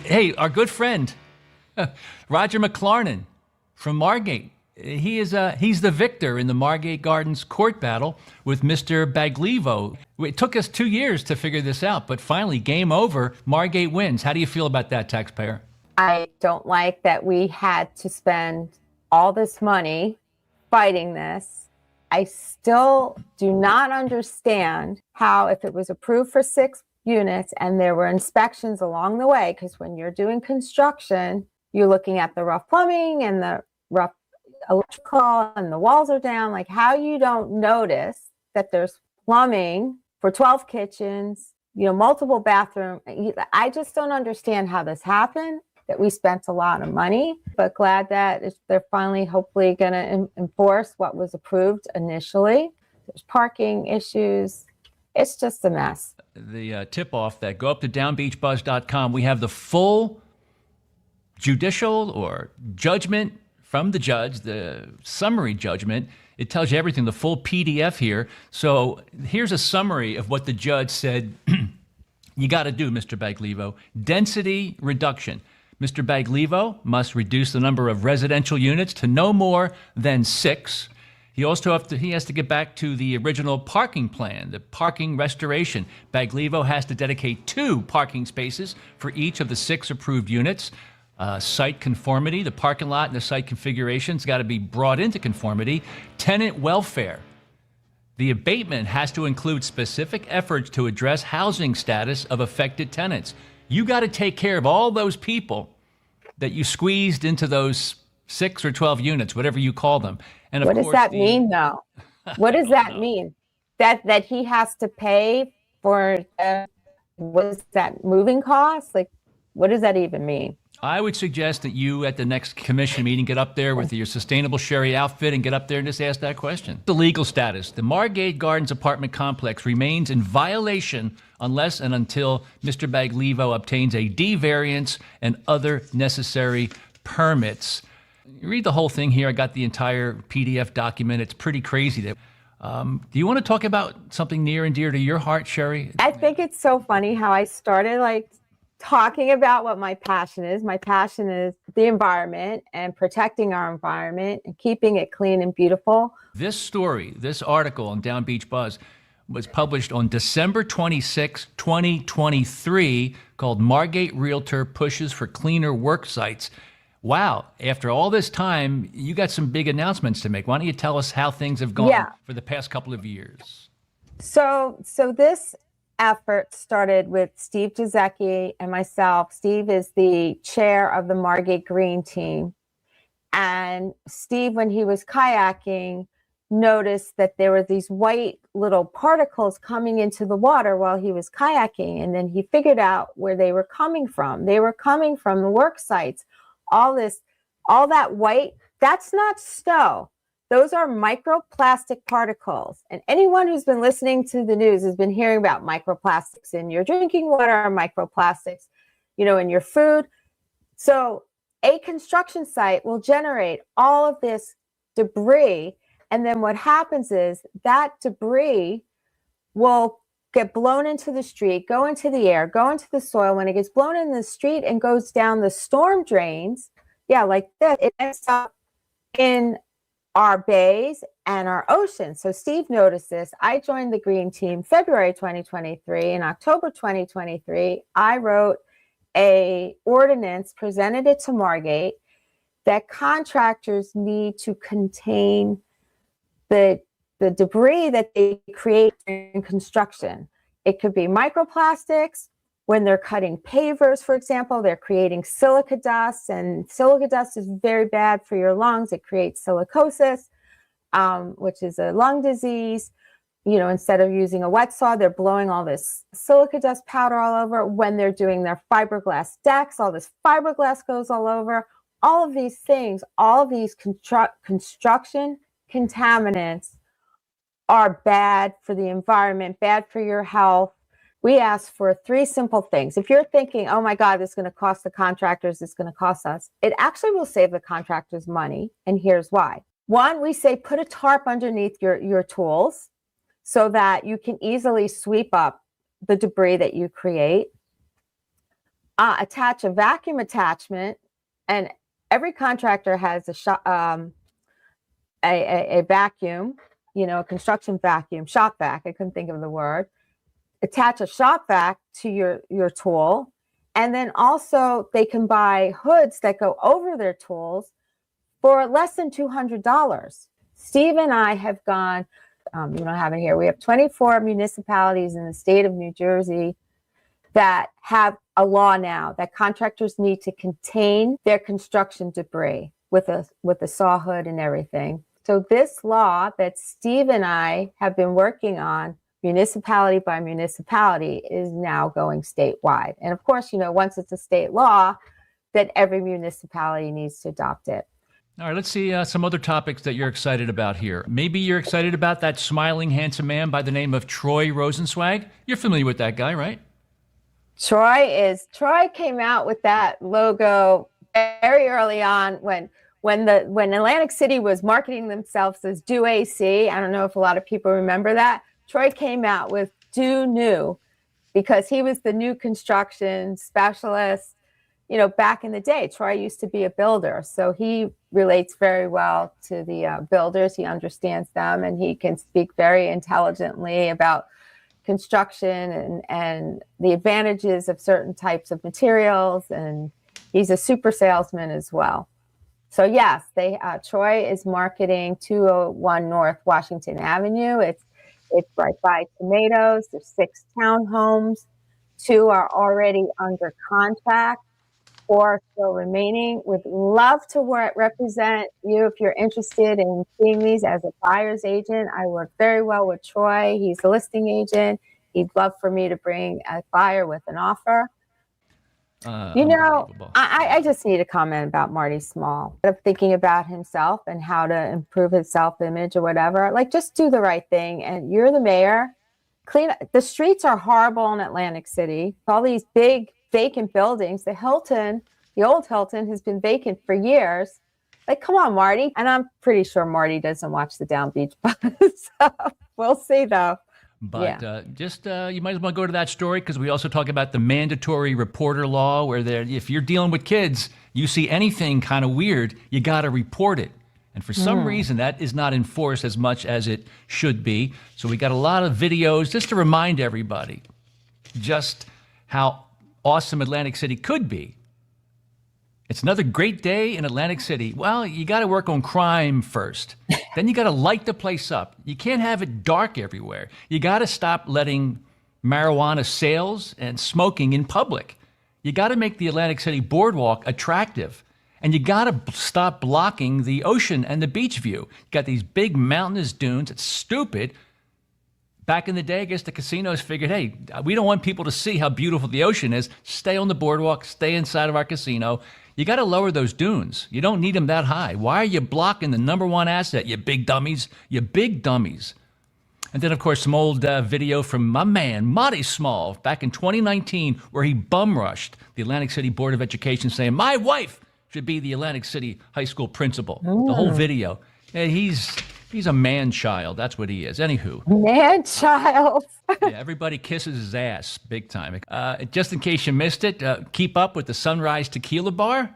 Hey, our good friend, Roger McLarnon from Margate. He's the victor in the Margate Gardens court battle with Mr. Baglivo. It took us 2 years to figure this out, but finally, game over. Margate wins. How do you feel about that, taxpayer? I don't like that we had to spend all this money fighting this. I still do not understand how, if it was approved for 6 units and there were inspections along the way, because when you're doing construction, you're looking at the rough plumbing and the rough electrical and the walls are down, like how you don't notice that there's plumbing for 12 kitchens, multiple bathrooms. I just don't understand how this happened, that we spent a lot of money, but glad that they're finally hopefully going to enforce what was approved initially. There's parking issues. It's just a mess. The tip-off that go up to DownbeachBUZZ.com. We have the full judicial or judgment from the judge, the summary judgment. It tells you everything, the full PDF here. So here's a summary of what the judge said you got to do, Mr. Baglivo. Density reduction. Mr. Baglivo must reduce the number of residential units to no more than 6. He also has to get back to the original parking plan, the parking restoration. Baglivo has to dedicate 2 parking spaces for each of the 6 approved units. Site conformity, the parking lot and the site configuration's got to be brought into conformity. Tenant welfare. The abatement has to include specific efforts to address housing status of affected tenants. You got to take care of all those people that you squeezed into those 6 or 12 units, whatever you call them. And of what does that mean, though? What does that mean? That he has to pay for what is that, moving costs? Like, what does that even mean? I would suggest that you, at the next commission meeting, get up there with your sustainable Sherri outfit and get up there and just ask that question. The legal status. The Margate Gardens apartment complex remains in violation unless and until Mr. Baglivo obtains a D variance and other necessary permits. You read the whole thing here. I got the entire PDF document. It's pretty crazy. Do you want to talk about something near and dear to your heart, Sherri? I think it's so funny how I started talking about what my passion is. My passion is the environment and protecting our environment and keeping it clean and beautiful. This story, this article on Down Beach Buzz was published on December 26, 2023, called Margate Realtor Pushes for Cleaner Work Sites. Wow, after all this time, you got some big announcements to make. Why don't you tell us how things have gone for the past couple of years? So this effort started with Steve Giuseppe and myself. Steve is the chair of the Margate Green team. And Steve, when he was kayaking, noticed that there were these white little particles coming into the water while he was kayaking. And then he figured out where they were coming from. They were coming from the work sites. All that white, that's not snow. Those are microplastic particles. And anyone who's been listening to the news has been hearing about microplastics in your drinking water, microplastics, in your food. So a construction site will generate all of this debris. And then what happens is that debris will get blown into the street, go into the air, go into the soil. When it gets blown in the street and goes down the storm drains, like that, it ends up in our bays and our oceans. So Steve noticed this. I joined the Green Team February 2023. In October 2023, I wrote a ordinance, presented it to Margate, that contractors need to contain the debris that they create in construction. It could be microplastics. When they're cutting pavers, for example, they're creating silica dust, and silica dust is very bad for your lungs. It creates silicosis, which is a lung disease. Instead of using a wet saw, they're blowing all this silica dust powder all over. When they're doing their fiberglass decks, all this fiberglass goes all over. All of these things, all of these construction contaminants are bad for the environment, bad for your health. We ask for 3 simple things. If you're thinking, oh my God, this is going to cost the contractors, it's going to cost us, it actually will save the contractors money. And here's why. 1, we say put a tarp underneath your tools so that you can easily sweep up the debris that you create. attach a vacuum attachment, and every contractor has a vacuum, a construction vacuum, shop vac. I couldn't think of the word. Attach a shop vac to your tool. And then also they can buy hoods that go over their tools for less than $200. Steve and I have gone, you don't have it here. We have 24 municipalities in the state of New Jersey that have a law now that contractors need to contain their construction debris with a saw hood and everything. So this law that Steve and I have been working on, municipality by municipality, is now going statewide. And of course, once it's a state law, then every municipality needs to adopt it. All right, let's see some other topics that you're excited about here. Maybe you're excited about that smiling, handsome man by the name of Troy Rosenzweig. You're familiar with that guy, right? Troy came out with that logo very early on when Atlantic City was marketing themselves as Do AC. I don't know if a lot of people remember that. Troy came out with Do New because he was the new construction specialist. Back in the day, Troy used to be a builder, so he relates very well to the builders. He understands them, and he can speak very intelligently about construction and the advantages of certain types of materials. And he's a super salesman as well. So yes, Troy is marketing 201 North Washington Avenue. It's right by Tomatoes. There's 6 townhomes. 2 are already under contract. 4 are still remaining. Would love to represent you if you're interested in seeing these as a buyer's agent. I work very well with Troy. He's a listing agent. He'd love for me to bring a buyer with an offer. I just need to comment about Marty Small. Of thinking about himself and how to improve his self-image or whatever. Just do the right thing. And you're the mayor. Clean up. The streets are horrible in Atlantic City. All these big vacant buildings. The old Hilton has been vacant for years. Come on, Marty. And I'm pretty sure Marty doesn't watch the Down Beach Buzz. So we'll see, though. But you might as well go to that story, because we also talk about the mandatory reporter law, where if you're dealing with kids, you see anything kind of weird, you got to report it. And for some reason, that is not enforced as much as it should be. So we got a lot of videos just to remind everybody just how awesome Atlantic City could be. It's another great day in Atlantic City. Well, you got to work on crime first. Then you got to light the place up. You can't have it dark everywhere. You got to stop letting marijuana sales and smoking in public. You got to make the Atlantic City boardwalk attractive. And you got to stop blocking the ocean and the beach view. You got these big mountainous dunes. It's stupid. Back in the day, I guess the casinos figured, hey, we don't want people to see how beautiful the ocean is. Stay on the boardwalk, stay inside of our casino. You got to lower those dunes. You don't need them that high. Why are you blocking the number one asset, you big dummies? You big dummies. And then, of course, some old video from my man, Marty Small, back in 2019, where he bum rushed the Atlantic City Board of Education saying, my wife should be the Atlantic City High School principal. The whole video. And he's a man-child. That's what he is. Anywho. Man-child. Yeah, everybody kisses his ass big time. Just in case you missed it, keep up with the Sunrise Tequila Bar.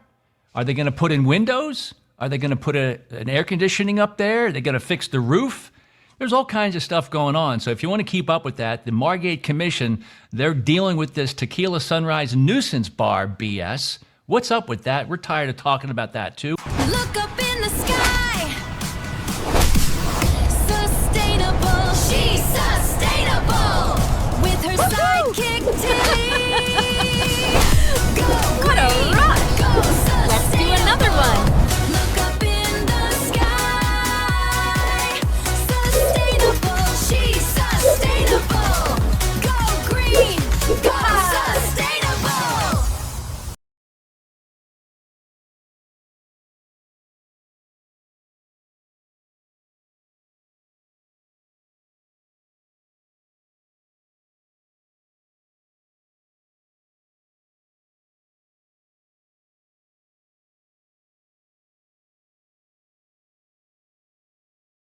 Are they going to put in windows? Are they going to put an air conditioning up there? Are they going to fix the roof? There's all kinds of stuff going on. So if you want to keep up with that, the Margate Commission, they're dealing with this Tequila Sunrise nuisance bar BS. What's up with that? We're tired of talking about that too. Look up in the sky. Sustainable. She's sustainable. With her sidekick Tim.